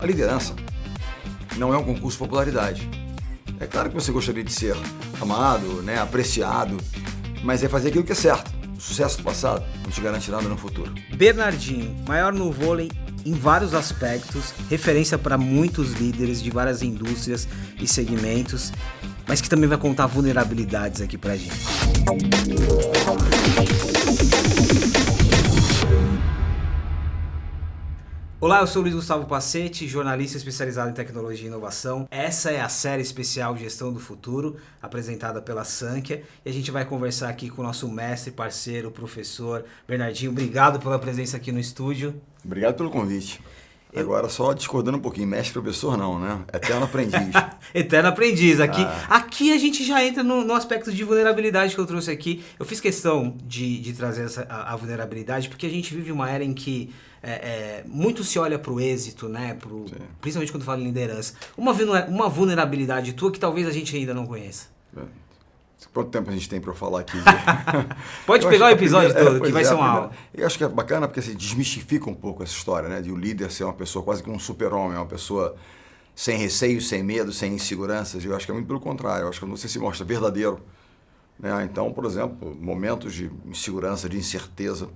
A liderança não é um concurso de popularidade. É claro que você gostaria de ser amado, né, apreciado, mas é fazer aquilo que é certo. O sucesso do passado não te garante nada no futuro. Bernardinho, maior no vôlei em vários aspectos, referência para muitos líderes de várias indústrias e segmentos, mas que também vai contar vulnerabilidades aqui pra gente. Olá, eu sou o Luiz Gustavo Pacete, jornalista especializado em tecnologia e inovação. Essa é a série especial Gestão do Futuro, apresentada pela Sankhya, e a gente vai conversar aqui com o nosso mestre, parceiro, professor Bernardinho. Obrigado pela presença aqui no estúdio. Obrigado pelo convite. Agora, só discordando um pouquinho, mestre professor não, né? Eterno aprendiz. Eterno aprendiz. Aqui a gente já entra no aspecto de vulnerabilidade que eu trouxe aqui. Eu fiz questão de trazer a vulnerabilidade porque a gente vive uma era em que muito se olha para o êxito, né? Principalmente quando fala em liderança. Uma vulnerabilidade tua que talvez a gente ainda não conheça. Quanto tempo a gente tem para eu falar aqui? Pode pegar o episódio todo, que vai ser uma aula. Eu acho que é bacana porque se desmistifica um pouco essa história, né? De um líder ser uma pessoa quase que um super-homem, uma pessoa sem receio, sem medo, sem inseguranças. Eu acho que é muito pelo contrário. Eu acho que você se mostra verdadeiro, né? Então, por exemplo, momentos de insegurança, de incerteza.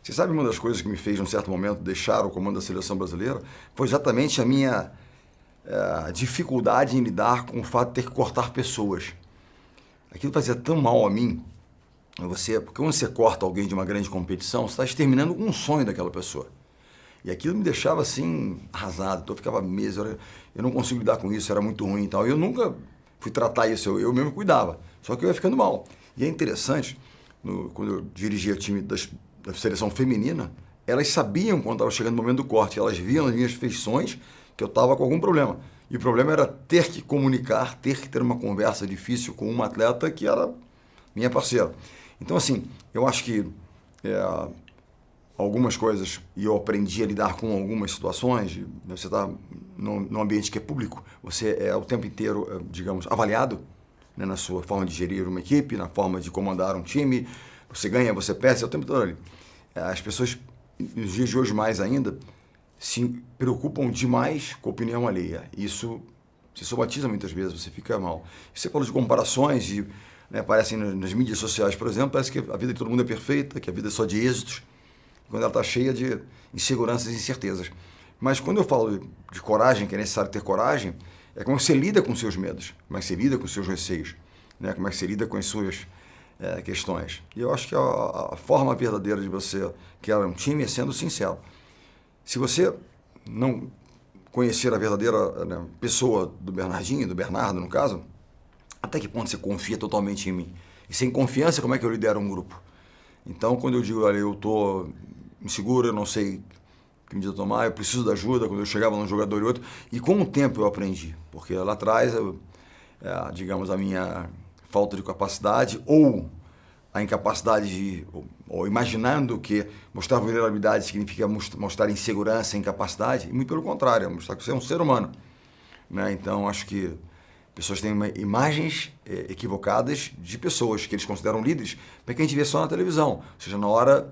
Você sabe uma das coisas que me fez, num certo momento, deixar o comando da seleção brasileira? Foi exatamente a minha dificuldade em lidar com o fato de ter que cortar pessoas. Aquilo fazia tão mal a mim, porque quando você corta alguém de uma grande competição, você está exterminando um sonho daquela pessoa. E aquilo me deixava assim, arrasado, então eu ficava meses, eu não consigo lidar com isso, era muito ruim e tal. Eu nunca fui tratar isso, eu mesmo cuidava, só que eu ia ficando mal. E é interessante, quando eu dirigia o time da seleção feminina, elas sabiam quando estava chegando o momento do corte, elas viam nas minhas feições que eu estava com algum problema. E o problema era ter que comunicar, ter que ter uma conversa difícil com uma atleta que era minha parceira. Então, assim, eu acho que algumas coisas, e eu aprendi a lidar com algumas situações, você está num ambiente que é público, você é o tempo inteiro, digamos, avaliado, né, na sua forma de gerir uma equipe, na forma de comandar um time, você ganha, você perde, é o tempo todo ali. As pessoas, nos dias de hoje mais ainda, se preocupam demais com a opinião alheia. Isso se somatiza muitas vezes, você fica mal. Você falou de comparações e aparecem nas mídias sociais, por exemplo, parece que a vida de todo mundo é perfeita, que a vida é só de êxitos, quando ela está cheia de inseguranças e incertezas. Mas quando eu falo de coragem, que é necessário ter coragem, é como você lida com seus medos, como é que você lida com seus receios, né? Como é que você lida com as suas questões. E eu acho que a forma verdadeira de você criar um time é sendo sincero. Se você não conhecer a verdadeira pessoa do Bernardinho, do Bernardo, no caso, até que ponto você confia totalmente em mim? E sem confiança, como é que eu lidero um grupo? Então, quando eu digo, olha, eu estou inseguro, eu não sei que medida tomar, eu preciso da ajuda, quando eu chegava num jogador e outro, e com o tempo eu aprendi, porque lá atrás, digamos, a minha falta de capacidade ou a incapacidade ou imaginando que mostrar vulnerabilidade significa mostrar insegurança, incapacidade, e muito pelo contrário, mostrar que você é um ser humano, né? Então, acho que pessoas têm imagens equivocadas de pessoas que eles consideram líderes, porque a gente vê só na televisão, ou seja, na hora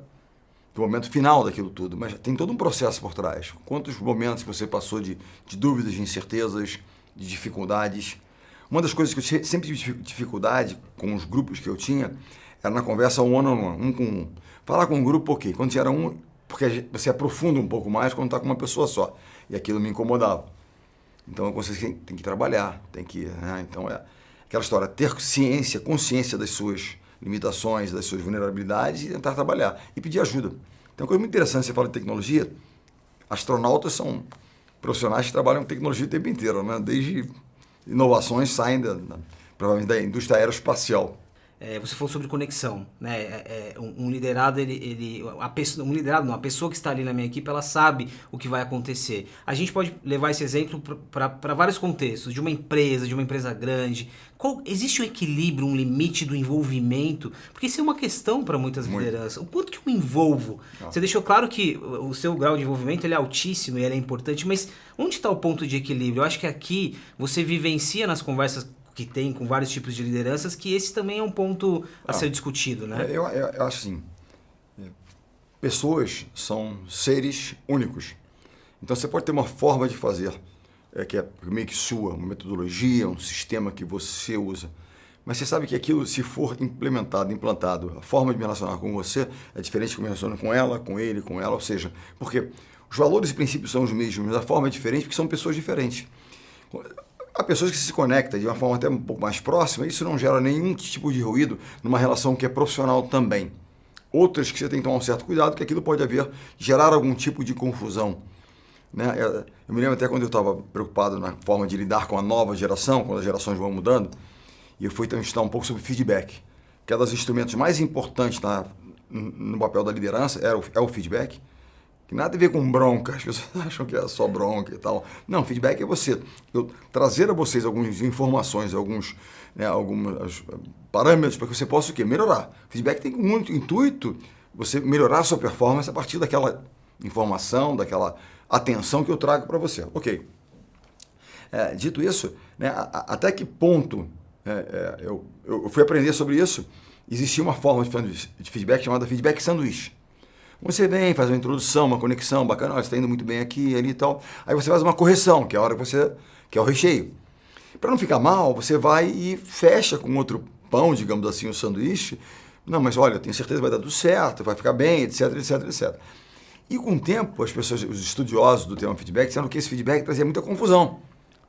do momento final daquilo tudo, mas tem todo um processo por trás. Quantos momentos você passou de dúvidas, de incertezas, de dificuldades. Uma das coisas que eu sempre tive dificuldade com os grupos que eu tinha era na conversa one-on-one, um com um. Falar com um grupo, ok. Quando tinha um, porque você aprofunda um pouco mais quando está com uma pessoa só. E aquilo me incomodava. Então, você tem que trabalhar, tem que... Né? Então, é aquela história, ter consciência das suas limitações, das suas vulnerabilidades e tentar trabalhar. E pedir ajuda. Tem uma coisa muito interessante, você fala de tecnologia, astronautas são profissionais que trabalham com tecnologia o tempo inteiro, né? Desde inovações saem provavelmente da indústria aeroespacial. Você falou sobre conexão, né? Um liderado, uma pessoa que está ali na minha equipe, ela sabe o que vai acontecer. A gente pode levar esse exemplo para vários contextos, de uma empresa grande. Existe um equilíbrio, um limite do envolvimento? Porque isso é uma questão para muitas lideranças. O quanto que eu me envolvo? Você deixou claro que o seu grau de envolvimento ele é altíssimo e ele é importante, mas onde está o ponto de equilíbrio? Eu acho que aqui você vivencia nas conversas que tem com vários tipos de lideranças, que esse também é um ponto a ser discutido, né? Eu acho assim, pessoas são seres únicos. Então você pode ter uma forma de fazer, que é meio que sua, uma metodologia, um sistema que você usa. Mas você sabe que aquilo, se for implementado, implantado, a forma de me relacionar com você é diferente de como eu me relaciono com ela, com ele, com ela. Ou seja, porque os valores e princípios são os mesmos, mas a forma é diferente porque são pessoas diferentes. Há pessoas que se conectam de uma forma até um pouco mais próxima, e isso não gera nenhum tipo de ruído numa relação que é profissional também. Outras que você tem que tomar um certo cuidado, que aquilo pode gerar algum tipo de confusão. Né? Eu me lembro até quando eu estava preocupado na forma de lidar com a nova geração, quando as gerações vão mudando, e eu fui estudar um pouco sobre feedback, que é um dos instrumentos mais importantes no papel da liderança, é o feedback, que nada a ver com bronca, as pessoas acham que é só bronca e tal. Não, feedback é eu trazer a vocês algumas informações, alguns parâmetros para que você possa o quê? Melhorar. Feedback tem muito intuito você melhorar a sua performance a partir daquela informação, daquela atenção que eu trago para você. Ok. Dito isso, né, até que ponto eu fui aprender sobre isso, existia uma forma de feedback chamada feedback sanduíche. Você vem, faz uma introdução, uma conexão bacana, você está indo muito bem aqui, ali e tal. Aí você faz uma correção, que é a hora que é o recheio. Para não ficar mal, você vai e fecha com outro pão, digamos assim, o sanduíche. Não, mas olha, eu tenho certeza que vai dar tudo certo, vai ficar bem, etc, etc, etc. E com o tempo, as pessoas, os estudiosos do tema feedback, disseram que esse feedback trazia muita confusão.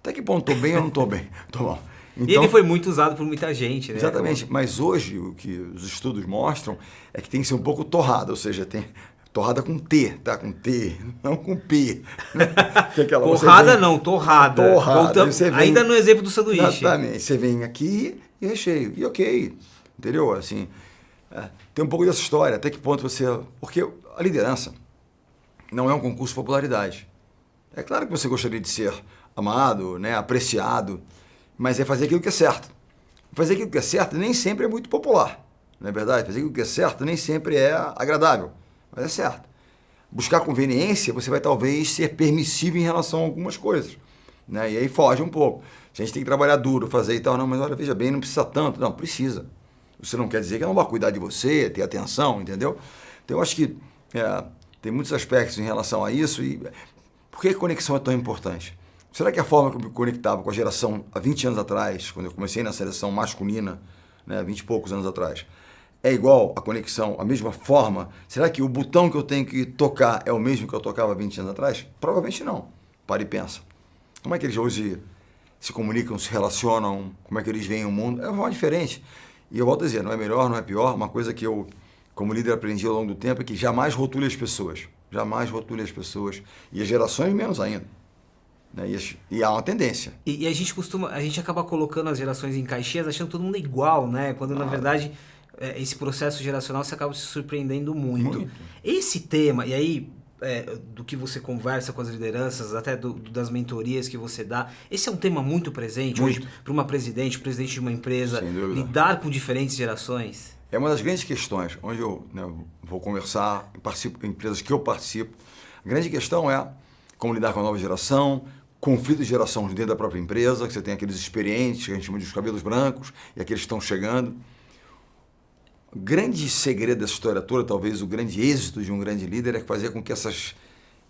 Até que ponto estou bem ou não estou bem? Estou mal. Então, e ele foi muito usado por muita gente, né? Exatamente, mas hoje o que os estudos mostram é que tem que ser um pouco torrada, ou seja, tem torrada com T, tá? Com T, não com P. Torrada não, torrada. Torrada. Ainda no exemplo do sanduíche. Exatamente, você vem aqui e recheio, e ok, entendeu? Assim, tem um pouco dessa história, até que ponto você... Porque a liderança não é um concurso de popularidade. É claro que você gostaria de ser amado, né, apreciado, mas é fazer aquilo que é certo. Fazer aquilo que é certo nem sempre é muito popular, não é verdade? Fazer aquilo que é certo nem sempre é agradável, mas é certo. Buscar conveniência, você vai talvez ser permissivo em relação a algumas coisas, né? E aí foge um pouco. A gente tem que trabalhar duro, fazer e tal. Não, mas olha, veja bem, não precisa tanto. Não, precisa. Isso não quer dizer que eu não vou cuidar de você, ter atenção, entendeu? Então eu acho que tem muitos aspectos em relação a isso. E por que a conexão é tão importante? Será que a forma que eu me conectava com a geração há 20 anos atrás, quando eu comecei na seleção masculina, né, 20 e poucos anos atrás, é igual a conexão, a mesma forma? Será que o botão que eu tenho que tocar é o mesmo que eu tocava 20 anos atrás? Provavelmente não. Para e pensa. Como é que eles hoje se comunicam, se relacionam, como é que eles veem o mundo? É uma forma diferente. E eu volto a dizer, não é melhor, não é pior. Uma coisa que eu, como líder, aprendi ao longo do tempo é que jamais rotule as pessoas. Jamais rotule as pessoas. E as gerações menos ainda. E há uma tendência. E a gente acaba colocando as gerações em caixinhas achando todo mundo igual, né? Quando na verdade esse processo geracional você acaba se surpreendendo muito. Esse tema, e aí do que você conversa com as lideranças, até das mentorias que você dá, esse é um tema muito presente hoje para uma presidente de uma empresa, lidar com diferentes gerações. É uma das grandes questões, onde eu vou conversar, participo em empresas que eu participo. A grande questão é como lidar com a nova geração, conflito de geração dentro da própria empresa, que você tem aqueles experientes, que a gente chama de os cabelos brancos, e aqueles que estão chegando. O grande segredo dessa história toda, talvez o grande êxito de um grande líder, é fazer com que essas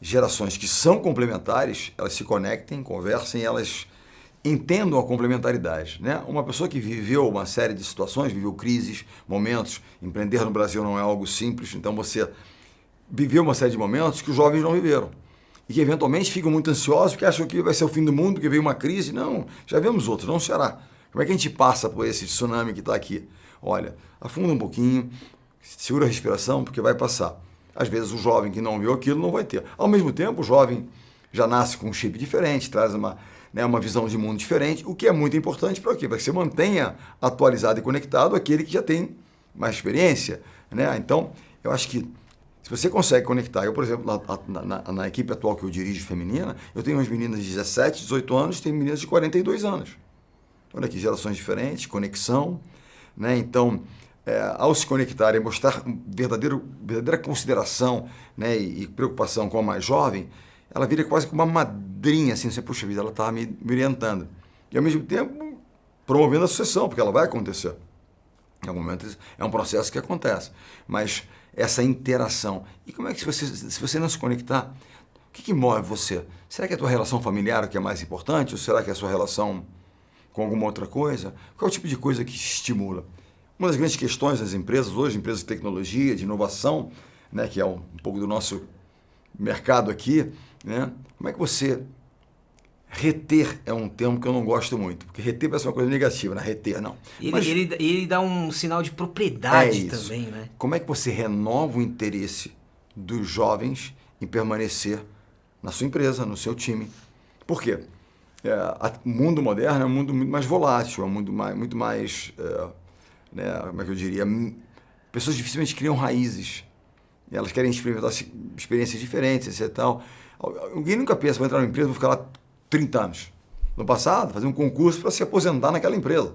gerações que são complementares, elas se conectem, conversem, elas entendam a complementaridade, né? Uma pessoa que viveu uma série de situações, viveu crises, momentos, empreender no Brasil não é algo simples, então você viveu uma série de momentos que os jovens não viveram. E que eventualmente ficam muito ansiosos porque acham que vai ser o fim do mundo, que veio uma crise. Não, já vemos outros, não será. Como é que a gente passa por esse tsunami que está aqui? Olha, afunda um pouquinho, segura a respiração, porque vai passar. Às vezes o jovem que não viu aquilo não vai ter. Ao mesmo tempo, o jovem já nasce com um chip diferente, traz uma visão de mundo diferente, o que é muito importante para quê? Para que você mantenha atualizado e conectado aquele que já tem mais experiência, né? Então, eu acho que se você consegue conectar, eu, por exemplo, na equipe atual que eu dirijo feminina, eu tenho umas meninas de 17, 18 anos, tenho meninas de 42 anos. Olha aqui, gerações diferentes, conexão, né? Então, ao se conectarem, mostrar verdadeira consideração, né, e preocupação com a mais jovem, ela vira quase como uma madrinha, assim, você, puxa vida, ela está me orientando. E ao mesmo tempo, promovendo a sucessão, porque ela vai acontecer. Em algum momento é um processo que acontece. Mas essa interação. E como é que se você não se conectar, que move você? Será que é a tua relação familiar o que é mais importante? Ou será que é a sua relação com alguma outra coisa? Qual é o tipo de coisa que te estimula? Uma das grandes questões das empresas hoje, empresas de tecnologia, de inovação, né, que é um pouco do nosso mercado aqui, né? Como é que você... Reter é um termo que eu não gosto muito, porque reter parece uma coisa negativa, né? Reter, não. Mas Ele dá um sinal de propriedade também, né? Como é que você renova o interesse dos jovens em permanecer na sua empresa, no seu time? Por quê? O mundo moderno é um mundo muito mais volátil, é um mundo muito mais, né, como é que eu diria, pessoas dificilmente criam raízes. Elas querem experimentar experiências diferentes e tal. Alguém nunca pensa, vou entrar numa empresa, vou ficar lá 30 anos. No passado, fazer um concurso para se aposentar naquela empresa.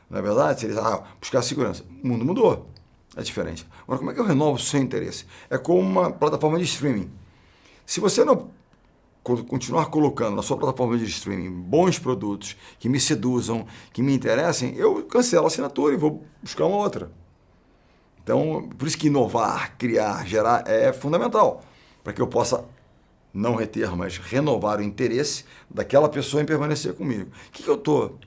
Não é verdade? Se eles buscar segurança. O mundo mudou. É diferente. Agora, como é que eu renovo o seu interesse? É como uma plataforma de streaming. Se você não continuar colocando na sua plataforma de streaming bons produtos que me seduzam, que me interessem, eu cancelo a assinatura e vou buscar uma outra. Então, por isso que inovar, criar, gerar é fundamental. Para que eu possa não reter, mas renovar o interesse daquela pessoa em permanecer comigo. O que eu estou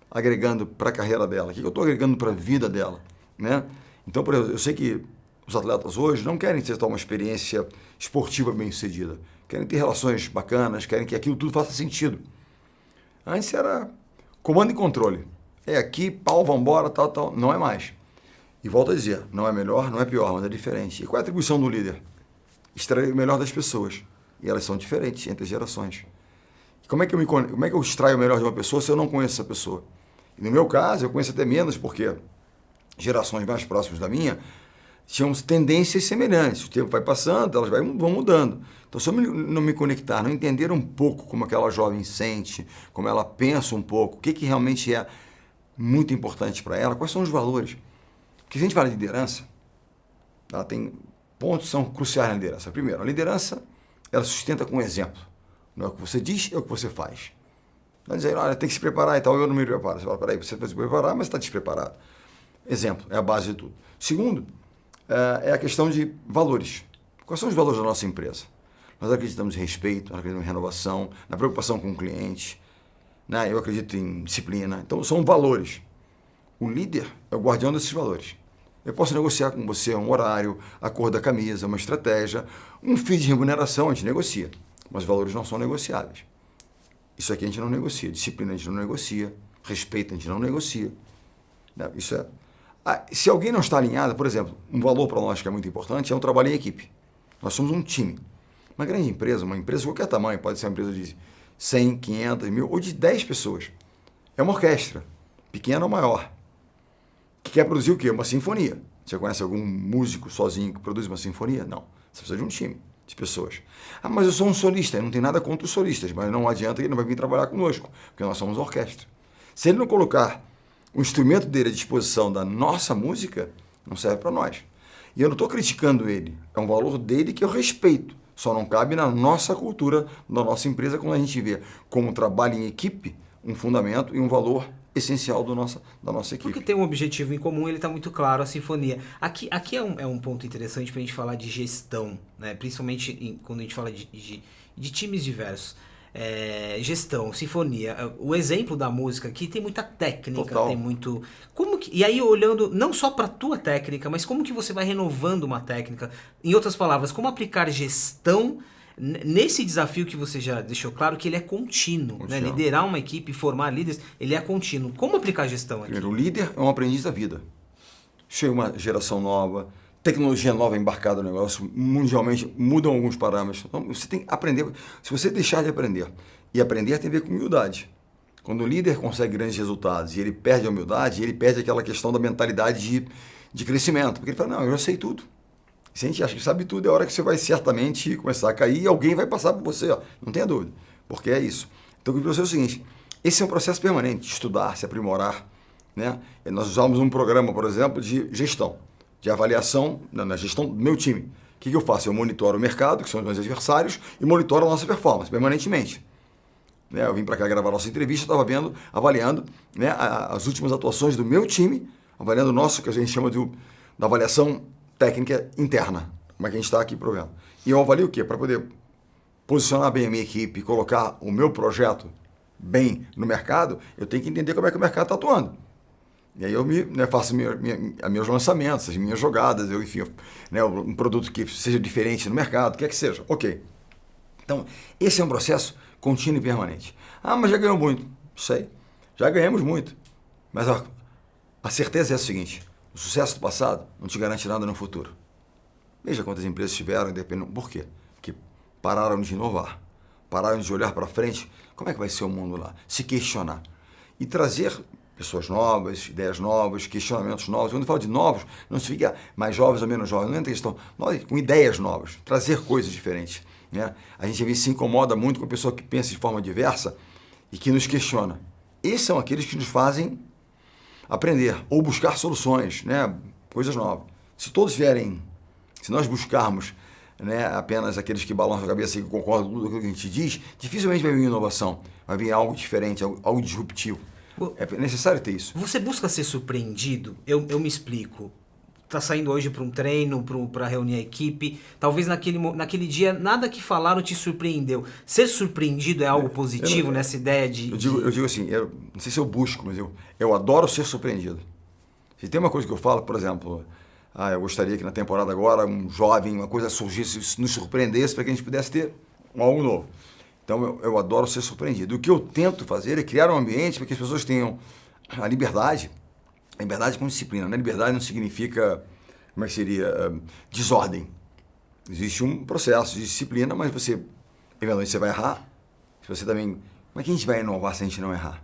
agregando para a carreira dela? O que eu estou agregando para a vida dela? Né? Então, por exemplo, eu sei que os atletas hoje não querem ter uma experiência esportiva bem-sucedida. Querem ter relações bacanas, querem que aquilo tudo faça sentido. Antes era comando e controle. É aqui, pau, vambora, tal, tal. Não é mais. E volto a dizer, não é melhor, não é pior, mas é diferente. E qual é a atribuição do líder? Extrair o melhor das pessoas. E elas são diferentes entre gerações. E como é que eu extraio o melhor de uma pessoa se eu não conheço essa pessoa? E no meu caso, eu conheço até menos, porque gerações mais próximas da minha tinham tendências semelhantes. O tempo vai passando, elas vão mudando. Então, se eu não me conectar, não entender um pouco como aquela jovem sente, como ela pensa um pouco, o que realmente é muito importante para ela, quais são os valores. Porque se a gente fala de liderança, ela tem pontos que são cruciais na liderança. Primeiro, a liderança ela sustenta com exemplo. Não é o que você diz, é o que você faz. Não é dizer, olha, tem que se preparar e tal, eu não me preparo. Você fala, peraí, você vai se preparar, mas está despreparado. Exemplo, é a base de tudo. Segundo, é a questão de valores. Quais são os valores da nossa empresa? Nós acreditamos em respeito, nós acreditamos em renovação, na preocupação com o cliente, né? Eu acredito em disciplina. Então, são valores. O líder é o guardião desses valores. Eu posso negociar com você um horário, a cor da camisa, uma estratégia, um fee de remuneração, a gente negocia. Mas valores não são negociáveis. Isso aqui a gente não negocia. Disciplina a gente não negocia. Respeito a gente não negocia. Isso é... se alguém não está alinhado, por exemplo, um valor para nós que é muito importante é um trabalho em equipe. Nós somos um time. Uma grande empresa, uma empresa de qualquer tamanho, pode ser uma empresa de 100, 500, 1000 ou de 10 pessoas. É uma orquestra, pequena ou maior, que quer produzir o quê? Uma sinfonia. Você conhece algum músico sozinho que produz uma sinfonia? Não. Você precisa de um time de pessoas. Mas eu sou um solista, eu não tenho nada contra os solistas, mas não adianta que ele não vai vir trabalhar conosco, porque nós somos orquestra. Se ele não colocar o instrumento dele à disposição da nossa música, não serve para nós. E eu não estou criticando ele, é um valor dele que eu respeito. Só não cabe na nossa cultura, na nossa empresa, quando a gente vê como trabalho em equipe, um fundamento e um valor essencial da nossa equipe. Porque tem um objetivo em comum, ele está muito claro, a sinfonia. Aqui é um ponto interessante para a gente falar de gestão, né? Principalmente quando a gente fala de times diversos. Gestão, sinfonia. O exemplo da música aqui tem muita técnica, Total. tem muito... E aí olhando não só para a tua técnica, mas como que você vai renovando uma técnica. Em outras palavras, como aplicar gestão nesse desafio que você já deixou claro que ele é contínuo, né? Liderar uma equipe, formar líderes, ele é contínuo. Como aplicar a gestão aqui? Primeiro, o líder é um aprendiz da vida. Chega uma geração nova, tecnologia nova embarcada no negócio, mundialmente mudam alguns parâmetros. Então, você tem que aprender. Se você deixar de aprender, e aprender tem a ver com humildade. Quando o líder consegue grandes resultados e ele perde a humildade, ele perde aquela questão da mentalidade de crescimento. Porque ele fala, não, eu já sei tudo. Se a gente acha que sabe tudo, é hora que você vai certamente começar a cair e alguém vai passar por você, ó. Não tenha dúvida, porque é isso. Então, o que eu digo é o seguinte, esse é um processo permanente, de estudar, se aprimorar, né? E nós usamos um programa, por exemplo, de gestão, de avaliação na gestão do meu time. O que eu faço? Eu monitoro o mercado, que são os meus adversários, e monitoro a nossa performance, permanentemente. Né? Eu vim para cá gravar a nossa entrevista, estava avaliando, né, as últimas atuações do meu time, avaliando o nosso, que a gente chama da avaliação técnica interna, como é que a gente está aqui provendo. E eu avalio o quê? Para poder posicionar bem a minha equipe, colocar o meu projeto bem no mercado, eu tenho que entender como é que o mercado está atuando. E aí eu faço meus lançamentos, as minhas jogadas, enfim, um produto que seja diferente no mercado, o que é que seja. Ok. Então, esse é um processo contínuo e permanente. Ah, mas já ganhou muito. Sei. Já ganhamos muito. Mas a certeza é a seguinte: o sucesso do passado não te garante nada no futuro. Veja quantas empresas tiveram, independente. Por quê? Porque pararam de inovar, pararam de olhar para frente. Como é que vai ser o mundo lá? Se questionar. E trazer pessoas novas, ideias novas, questionamentos novos. Quando eu falo de novos, não significa mais jovens ou menos jovens. Não é questão. Com ideias novas. Trazer coisas diferentes. Né? A gente às vezes se incomoda muito com a pessoa que pensa de forma diversa e que nos questiona. Esses são aqueles que nos fazem aprender ou buscar soluções, né? Coisas novas. Se nós buscarmos, né, apenas aqueles que balançam a cabeça e que concordam com tudo aquilo que a gente diz, dificilmente vai vir inovação, vai vir algo diferente, algo disruptivo. É necessário ter isso. Você busca ser surpreendido? Eu me explico. Tá saindo hoje para um treino, para reunir a equipe. Talvez naquele dia nada que falaram te surpreendeu. Ser surpreendido é algo positivo nessa ideia de... Eu digo assim, não sei se eu busco, mas eu adoro ser surpreendido. Se tem uma coisa que eu falo, por exemplo, eu gostaria que na temporada agora um jovem, uma coisa surgisse, nos surpreendesse para que a gente pudesse ter algo novo. Então eu adoro ser surpreendido. O que eu tento fazer é criar um ambiente para que as pessoas tenham a liberdade com disciplina. Né? Liberdade não significa, como é que seria, desordem. Existe um processo de disciplina, mas eventualmente você vai errar. Se você também, como é que a gente vai inovar se a gente não errar?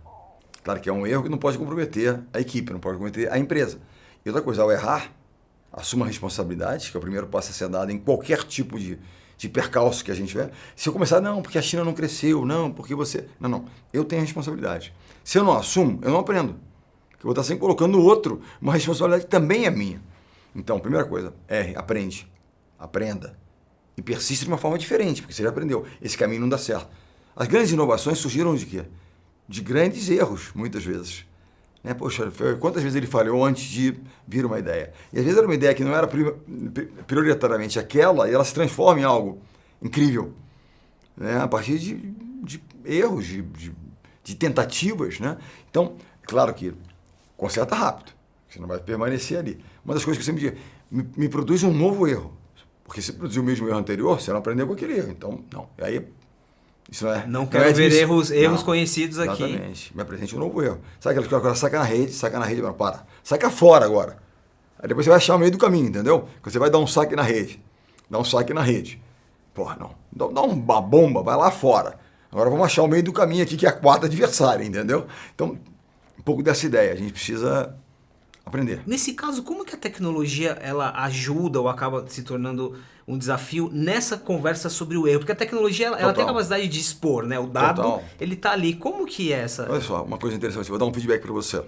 Claro que é um erro que não pode comprometer a equipe, não pode comprometer a empresa. E outra coisa, ao errar, assuma a responsabilidade, que é o primeiro passo a ser dado em qualquer tipo de percalço que a gente tiver. Se eu começar, não, porque a China não cresceu, não, porque você... Não, eu tenho a responsabilidade. Se eu não assumo, eu não aprendo. Eu vou estar sempre colocando no outro uma responsabilidade que também é minha. Então, primeira coisa, aprenda. E persiste de uma forma diferente, porque você já aprendeu. Esse caminho não dá certo. As grandes inovações surgiram de quê? De grandes erros, muitas vezes. Né? Poxa, quantas vezes ele falhou antes de vir uma ideia? E às vezes era uma ideia que não era prioritariamente aquela, e ela se transforma em algo incrível. Né? A partir de erros, de tentativas. Né? Então, claro que conserta rápido, você não vai permanecer ali. Uma das coisas que eu sempre digo, me produz um novo erro. Porque se produziu o mesmo erro anterior, você não aprendeu com aquele erro. Então, não. E aí, isso não é... Não quero ver erros conhecidos aqui. Exatamente. Me apresente um novo erro. Sabe aquela coisa, saca na rede, mas para. Saca fora agora. Aí depois você vai achar o meio do caminho, entendeu? Você vai dar um saque na rede. Dá um saque na rede. Porra, não. Dá uma bomba, vai lá fora. Agora vamos achar o meio do caminho aqui, que é a quarta adversária, entendeu? Então, um pouco dessa ideia. A gente precisa aprender. Nesse caso, como que a tecnologia ela ajuda ou acaba se tornando um desafio nessa conversa sobre o erro? Porque a tecnologia ela tem a capacidade de expor, né? O dado, ele tá ali. Como que é essa... Olha só, uma coisa interessante. Vou dar um feedback para você.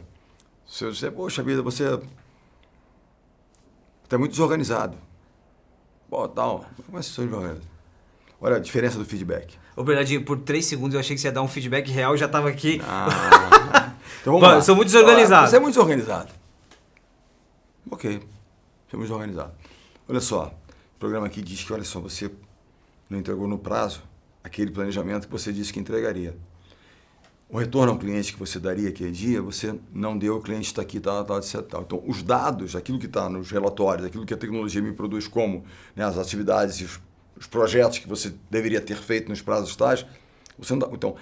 Se eu disser, poxa vida, você está muito desorganizado. Pô, tal. Como é que você desorganizado? Olha a diferença do feedback. Ô, Bernardinho, por 3 segundos eu achei que você ia dar um feedback real e já estava aqui. Então vamos lá. Eu sou muito desorganizado. Você é muito desorganizado. Ok, você é muito desorganizado. Olha só, o programa aqui diz que, olha só, você não entregou no prazo aquele planejamento que você disse que entregaria. O retorno ao cliente que você daria aquele dia, você não deu, o cliente está aqui, tal, etc. Então, os dados, aquilo que está nos relatórios, aquilo que a tecnologia me produz como, né, as atividades e os projetos que você deveria ter feito nos prazos tais, você não dá. Então,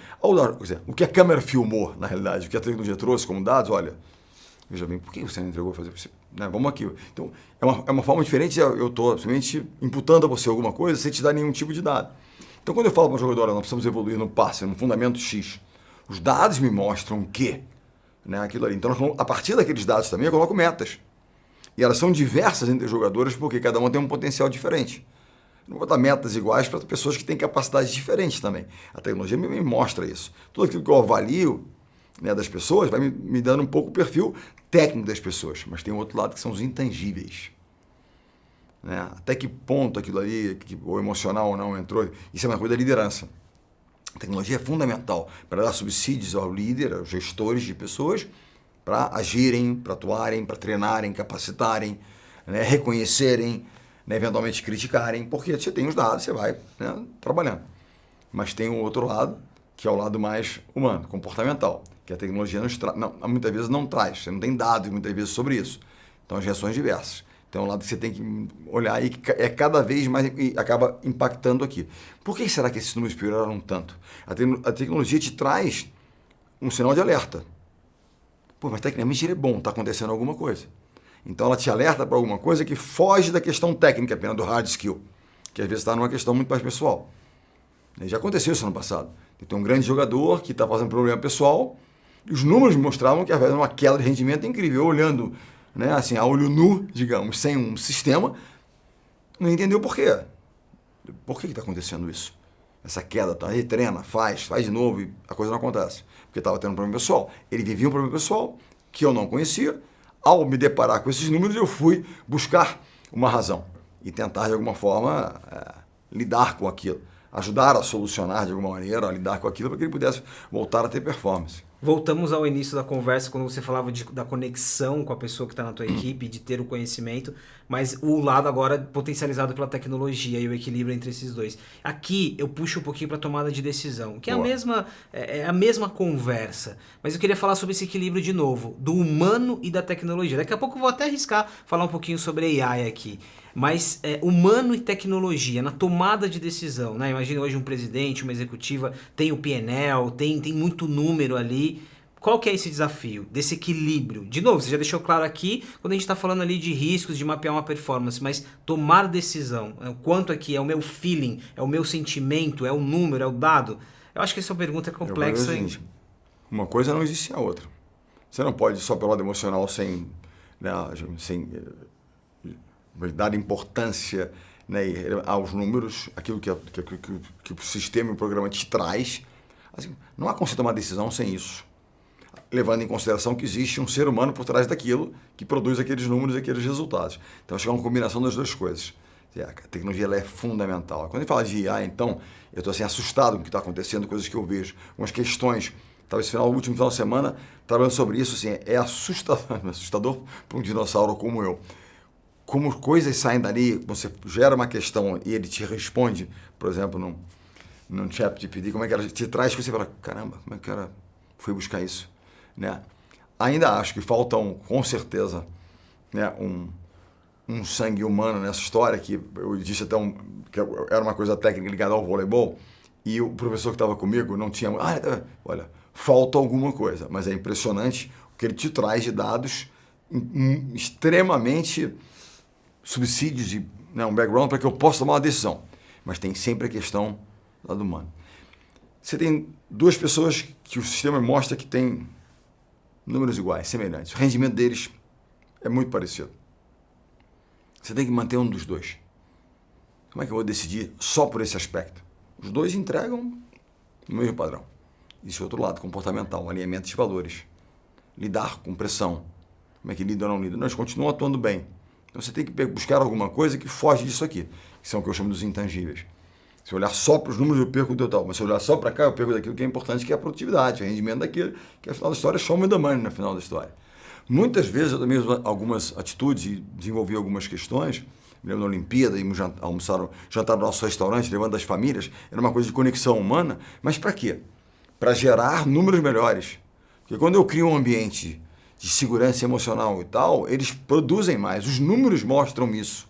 o que a câmera filmou, na realidade, o que a tecnologia trouxe como dados, olha, veja bem, por que você não entregou fazer? Né, vamos aqui. Então, é uma forma diferente, eu estou simplesmente imputando a você alguma coisa sem te dar nenhum tipo de dado. Então, quando eu falo para o jogador, nós precisamos evoluir no passe, no fundamento X, os dados me mostram que, né, aquilo ali. Então, a partir daqueles dados também, eu coloco metas. E elas são diversas entre os jogadores, porque cada uma tem um potencial diferente. Não vou dar metas iguais para pessoas que têm capacidades diferentes também. A tecnologia me mostra isso. Tudo aquilo que eu avalio, né, das pessoas vai me dando um pouco o perfil técnico das pessoas. Mas tem um outro lado que são os intangíveis. Né? Até que ponto aquilo ali, ou emocional ou não, entrou. Isso é uma coisa da liderança. A tecnologia é fundamental para dar subsídios ao líder, aos gestores de pessoas, para agirem, para atuarem, para treinarem, capacitarem, né, reconhecerem, né, eventualmente criticarem, porque você tem os dados, você vai, né, trabalhando. Mas tem o outro lado, que é o lado mais humano, comportamental, que a tecnologia muitas vezes não traz. Você não tem dados muitas vezes sobre isso. Então, as reações diversas. Então, é um lado que você tem que olhar e que é cada vez mais e acaba impactando aqui. Por que será que esses números pioraram tanto? A tecnologia te traz um sinal de alerta. Pô, mas tecnicamente ele é bom, está acontecendo alguma coisa. Então, ela te alerta para alguma coisa que foge da questão técnica apenas, do hard skill, que às vezes está numa questão muito mais pessoal. Já aconteceu isso no passado. Tem um grande jogador que está fazendo problema pessoal e os números mostravam que havia uma queda de rendimento incrível. Olhando, né, assim, a olho nu, digamos, sem um sistema, não entendeu por quê. Por que está acontecendo isso? Essa queda, tá? Ele treina, faz de novo e a coisa não acontece. Porque estava tendo um problema pessoal. Ele vivia um problema pessoal que eu não conhecia. Ao me deparar com esses números, eu fui buscar uma razão e tentar, de alguma forma, lidar com aquilo. Ajudar a solucionar, de alguma maneira, a lidar com aquilo para que ele pudesse voltar a ter performance. Voltamos ao início da conversa, quando você falava da conexão com a pessoa que está na tua equipe, de ter o conhecimento, mas o lado agora potencializado pela tecnologia e o equilíbrio entre esses dois. Aqui eu puxo um pouquinho para a tomada de decisão, que é a mesma conversa, mas eu queria falar sobre esse equilíbrio de novo, do humano e da tecnologia. Daqui a pouco eu vou até arriscar falar um pouquinho sobre AI aqui. Mas humano e tecnologia na tomada de decisão, né? Imagina hoje um presidente, uma executiva, tem o PNL, tem muito número ali. Qual que é esse desafio, desse equilíbrio? De novo, você já deixou claro aqui, quando a gente está falando ali de riscos, de mapear uma performance, mas tomar decisão, o quanto aqui é o meu feeling, é o meu sentimento, é o número, é o dado? Eu acho que essa pergunta é complexa. Uma coisa não existe sem a outra. Você não pode ir só pelo lado emocional sem dar importância, né, aos números, aquilo que o sistema e o programa te traz. Assim, não há como você tomar decisão sem isso, levando em consideração que existe um ser humano por trás daquilo que produz aqueles números e aqueles resultados. Então, acho que é uma combinação das duas coisas. A tecnologia ela é fundamental. Quando a gente fala de IA, então, eu estou assim, assustado com o que está acontecendo, coisas que eu vejo, umas questões. Talvez no último final de semana, trabalhando sobre isso, assim, é assustador para um dinossauro como eu. Como coisas saem dali, você gera uma questão e ele te responde, por exemplo, num ChatGPT, como é que ela te traz, que você fala, caramba, como é que o cara foi buscar isso? Né? Ainda acho que faltam, com certeza, né, um sangue humano nessa história, que eu disse até que era uma coisa técnica ligada ao voleibol, e o professor que estava comigo não tinha... olha, falta alguma coisa, mas é impressionante o que ele te traz de dados extremamente... subsídios e um background para que eu possa tomar uma decisão. Mas tem sempre a questão do lado humano. Você tem duas pessoas que o sistema mostra que tem números iguais, semelhantes. O rendimento deles é muito parecido. Você tem que manter um dos dois. Como é que eu vou decidir só por esse aspecto? Os dois entregam o mesmo padrão. Esse outro lado, comportamental, alinhamento de valores. Lidar com pressão. Como é que lida ou não lida? Nós continuamos atuando bem. Então você tem que buscar alguma coisa que foge disso aqui, que são o que eu chamo dos intangíveis. Se eu olhar só para os números, eu perco o total. Mas se eu olhar só para cá, eu perco daquilo que é importante, que é a produtividade, o rendimento daquilo, que no final da história é show me the money, no final da história. Muitas vezes eu tomei algumas atitudes e desenvolvi algumas questões. Me lembro da Olimpíada, íamos jantar no nosso restaurante, levando as famílias. Era uma coisa de conexão humana. Mas para quê? Para gerar números melhores. Porque quando eu crio um ambiente de segurança emocional e tal, eles produzem mais. Os números mostram isso.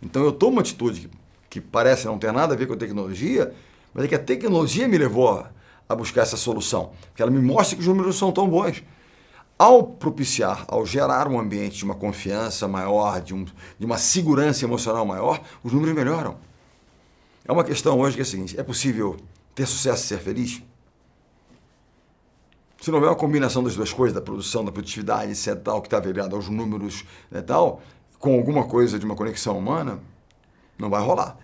Então eu tomo uma atitude que parece não ter nada a ver com a tecnologia, mas é que a tecnologia me levou a buscar essa solução. Porque ela me mostra que os números não são tão bons. Ao propiciar, ao gerar um ambiente de uma confiança maior, de uma segurança emocional maior, os números melhoram. É uma questão hoje que é a seguinte: é possível ter sucesso e ser feliz? Se não houver uma combinação das duas coisas, da produção, da produtividade, etc., tal, que está ligado aos números, né, tal, com alguma coisa de uma conexão humana, não vai rolar.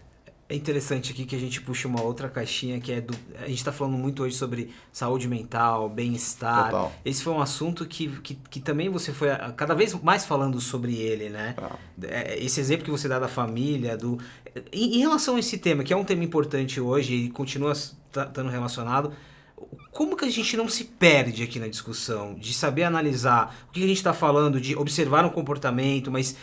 É interessante aqui que a gente puxa uma outra caixinha que é a gente está falando muito hoje sobre saúde mental, bem-estar. Total. Esse foi um assunto que também você foi cada vez mais falando sobre ele, né? Esse exemplo que você dá da família, em relação a esse tema, que é um tema importante hoje e continua estando relacionado, como que a gente não se perde aqui na discussão, de saber analisar o que a gente está falando, de observar um comportamento, mas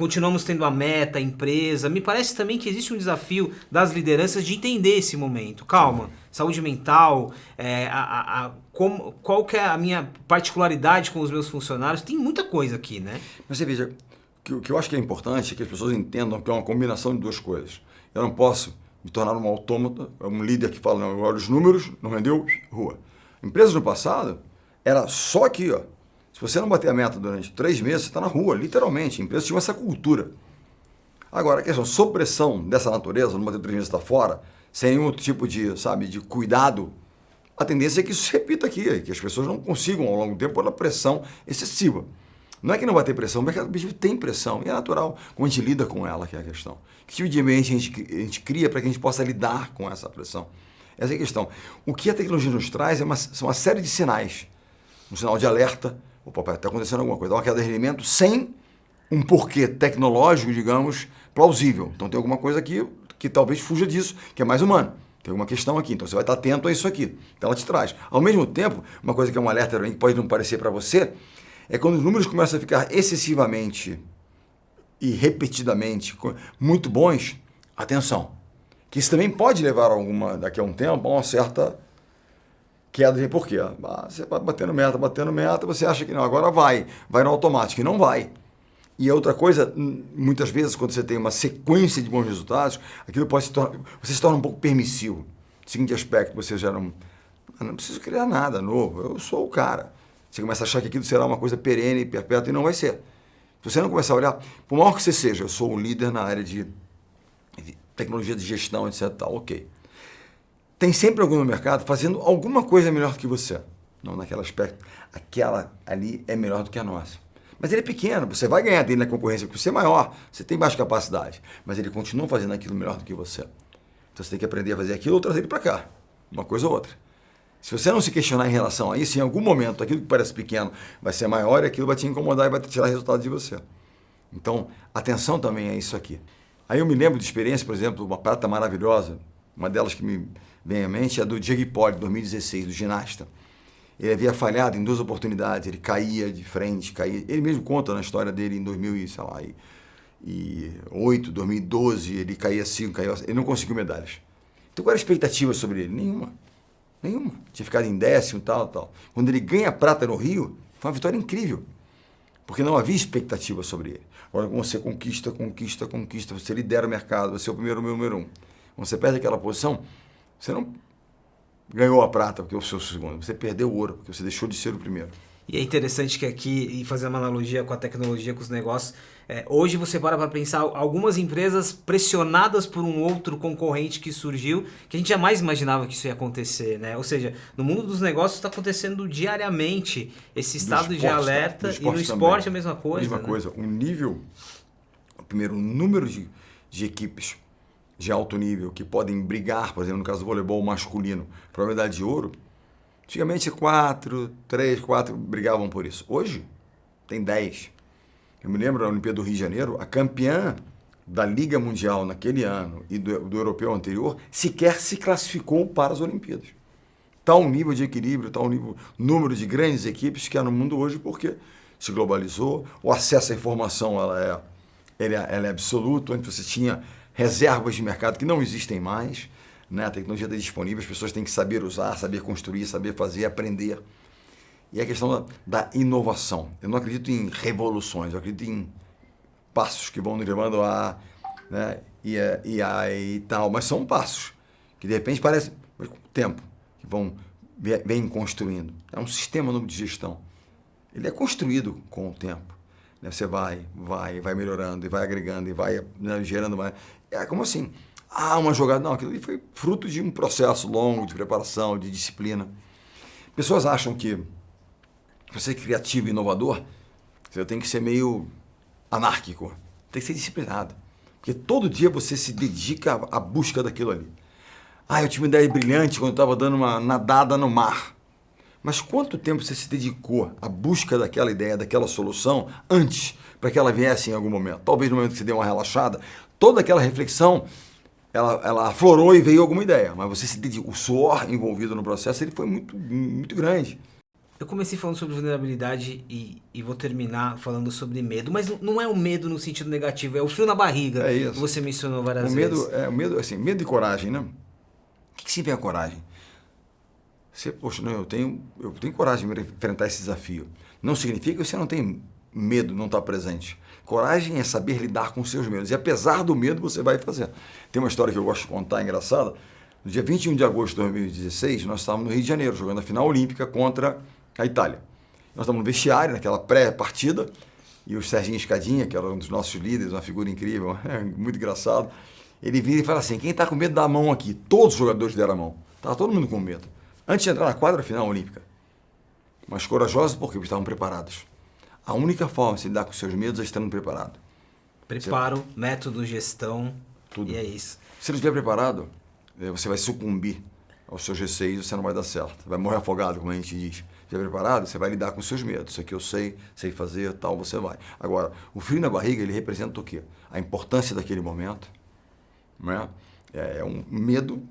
continuamos tendo a meta, a empresa. Me parece também que existe um desafio das lideranças de entender esse momento. Calma, saúde mental, qual que é a minha particularidade com os meus funcionários. Tem muita coisa aqui, né? Mas você veja, o que eu acho que é importante é que as pessoas entendam que é uma combinação de duas coisas. Eu não posso me tornar um autômata, um líder que fala, não, eu olho os números, não rendeu, rua. Empresas no passado, era só aqui, ó. Se você não bater a meta durante 3 meses, você está na rua, literalmente. A empresa tinha essa cultura. Agora, a questão, sob pressão dessa natureza, não bater 3 meses, está fora, sem nenhum outro tipo de, de cuidado, a tendência é que isso se repita aqui, que as pessoas não consigam, ao longo do tempo, pela pressão excessiva. Não é que não vai ter pressão, mas que o bicho tem pressão, e é natural. Como a gente lida com ela, que é a questão. Que tipo de ambiente a gente cria para que a gente possa lidar com essa pressão? Essa é a questão. O que a tecnologia nos traz são uma série de sinais. Um sinal de alerta, opa, está acontecendo alguma coisa, uma queda de rendimento sem um porquê tecnológico, digamos, plausível. Então tem alguma coisa aqui que talvez fuja disso, que é mais humano. Tem alguma questão aqui, então você vai estar atento a isso aqui. Então ela te traz. Ao mesmo tempo, uma coisa que é um alerta também, que pode não parecer para você, é quando os números começam a ficar excessivamente e repetidamente muito bons, atenção. Que isso também pode levar daqui a um tempo, a uma certa queda. Por quê? Você vai batendo meta, você acha que não, agora vai no automático, e não vai. E a outra coisa, muitas vezes, quando você tem uma sequência de bons resultados, aquilo você se torna um pouco permissivo. Seguinte aspecto, você já não preciso criar nada novo, eu sou o cara. Você começa a achar que aquilo será uma coisa perene, perpétua, e não vai ser. Se você não começar a olhar, por maior que você seja, eu sou um líder na área de tecnologia de gestão, etc. Tal, ok. Tem sempre algum no mercado fazendo alguma coisa melhor do que você. Não naquele aspecto. Aquela ali é melhor do que a nossa. Mas ele é pequeno, você vai ganhar dele na concorrência, porque você é maior, você tem mais capacidade. Mas ele continua fazendo aquilo melhor do que você. Então você tem que aprender a fazer aquilo ou trazer ele para cá. Uma coisa ou outra. Se você não se questionar em relação a isso, em algum momento aquilo que parece pequeno vai ser maior e aquilo vai te incomodar e vai tirar resultado de você. Então, atenção também a isso aqui. Aí eu me lembro de experiência, por exemplo, uma prata maravilhosa, uma delas que me vem à mente é a do Jake Paul, de 2016, do ginasta. Ele havia falhado em 2 oportunidades, ele caía de frente, caía. Ele mesmo conta na história dele em 2008, 2012, ele caía 5, ele não conseguiu medalhas. Então qual era a expectativa sobre ele? Nenhuma. Tinha ficado em 10º, tal. Quando ele ganha prata no Rio, foi uma vitória incrível, porque não havia expectativa sobre ele. Agora, quando você conquista, você lidera o mercado, você é o primeiro, número 1. Quando você perde aquela posição, você não ganhou a prata porque eu sou o segundo, você perdeu o ouro porque você deixou de ser o primeiro. E é interessante que aqui, e fazer uma analogia com a tecnologia, com os negócios, hoje você para pensar algumas empresas pressionadas por um outro concorrente que surgiu, que a gente jamais imaginava que isso ia acontecer, né? Ou seja, no mundo dos negócios está acontecendo diariamente esse estado de alerta, e no esporte a mesma coisa. O nível, primeiro, o número de equipes de alto nível que podem brigar, por exemplo, no caso do voleibol masculino, para a medalha de ouro. Antigamente 4 brigavam por isso. Hoje tem 10. Eu me lembro da Olimpíada do Rio de Janeiro, a campeã da Liga Mundial naquele ano e do europeu anterior sequer se classificou para as Olimpíadas. Tal nível de equilíbrio, número de grandes equipes que há no mundo hoje, porque se globalizou, o acesso à informação ela é absoluto, onde você tinha reservas de mercado que não existem mais. Né? A tecnologia está disponível, as pessoas têm que saber usar, saber construir, saber fazer, aprender. E a questão da inovação. Eu não acredito em revoluções, eu acredito em passos que vão nos levando a... Né? e tal, mas são passos que de repente parecem, com o tempo, que vêm construindo. É um sistema novo de gestão. Ele é construído com o tempo. Né? Você vai melhorando, e vai agregando, e vai, né, gerando mais. É como assim... uma jogada. Não, aquilo ali foi fruto de um processo longo de preparação, de disciplina. Pessoas acham que para ser criativo e inovador, você tem que ser meio anárquico. Tem que ser disciplinado. Porque todo dia você se dedica à busca daquilo ali. Eu tive uma ideia brilhante quando eu estava dando uma nadada no mar. Mas quanto tempo você se dedicou à busca daquela ideia, daquela solução, antes, para que ela viesse em algum momento? Talvez no momento que você deu uma relaxada, toda aquela reflexão... Ela aflorou e veio alguma ideia, mas você se dedicou, o suor envolvido no processo ele foi muito, muito grande. Eu comecei falando sobre vulnerabilidade e vou terminar falando sobre medo, mas não é o medo no sentido negativo, é o frio na barriga. É isso. Que você mencionou várias O vezes. medo, assim, medo e coragem, né? O que significa coragem? Você, poxa, não, eu tenho coragem de enfrentar esse desafio. Não significa que você não tem medo, não está presente. Coragem é saber lidar com os seus medos. E apesar do medo, você vai fazer. Tem uma história que eu gosto de contar, engraçada. No dia 21 de agosto de 2016, nós estávamos no Rio de Janeiro, jogando a final olímpica contra a Itália. Nós estávamos no vestiário, naquela pré-partida, e o Serginho Escadinha, que era um dos nossos líderes, uma figura incrível, muito engraçado, ele vira e fala assim, quem está com medo dá a mão aqui. Todos os jogadores deram a mão. Estava todo mundo com medo. Antes de entrar na quadra final olímpica. Mas corajosos porque estavam preparados. A única forma de se lidar com os seus medos é estando preparado. Preparo, método, gestão, tudo. E é isso. Se não estiver preparado, você vai sucumbir aos seus receios, você não vai dar certo. Vai morrer afogado, como a gente diz. Se estiver preparado, você vai lidar com os seus medos. Isso aqui eu sei fazer, tal, você vai. Agora, o frio na barriga, ele representa o quê? A importância daquele momento. Não é? É um medo,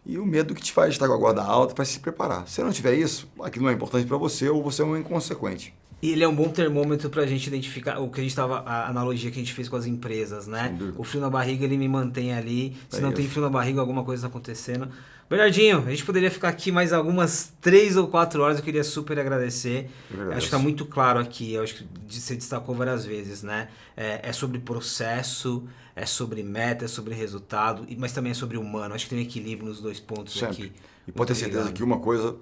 e o medo que te faz estar com a guarda alta, faz se preparar. Se não tiver isso, aquilo não é importante para você ou você é um inconsequente. E ele é um bom termômetro pra gente identificar o que a gente tava, a analogia que a gente fez com as empresas, né? O frio na barriga, ele me mantém ali. Se não tem frio na barriga, alguma coisa tá acontecendo. Bernardinho, a gente poderia ficar aqui mais algumas 3 ou 4 horas, eu queria super agradecer. Acho que tá muito claro aqui, eu acho que você destacou várias vezes, né? É sobre processo, é sobre meta, é sobre resultado, mas também é sobre humano. Acho que tem um equilíbrio nos dois pontos sempre. Aqui. E pode ter certeza que uma coisa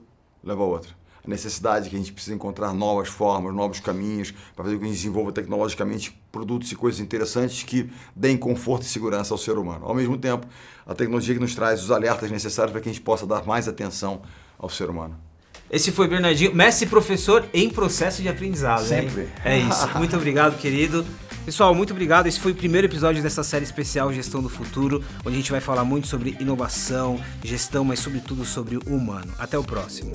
leva a outra. A necessidade que a gente precisa encontrar novas formas, novos caminhos, para fazer com que a gente desenvolva tecnologicamente produtos e coisas interessantes que deem conforto e segurança ao ser humano. Ao mesmo tempo, a tecnologia que nos traz os alertas necessários para que a gente possa dar mais atenção ao ser humano. Esse foi Bernardinho, mestre e professor em processo de aprendizado. Sempre. Hein? É isso. Muito obrigado, querido. Pessoal, muito obrigado. Esse foi o primeiro episódio dessa série especial Gestão do Futuro, onde a gente vai falar muito sobre inovação, gestão, mas sobretudo sobre o humano. Até o próximo.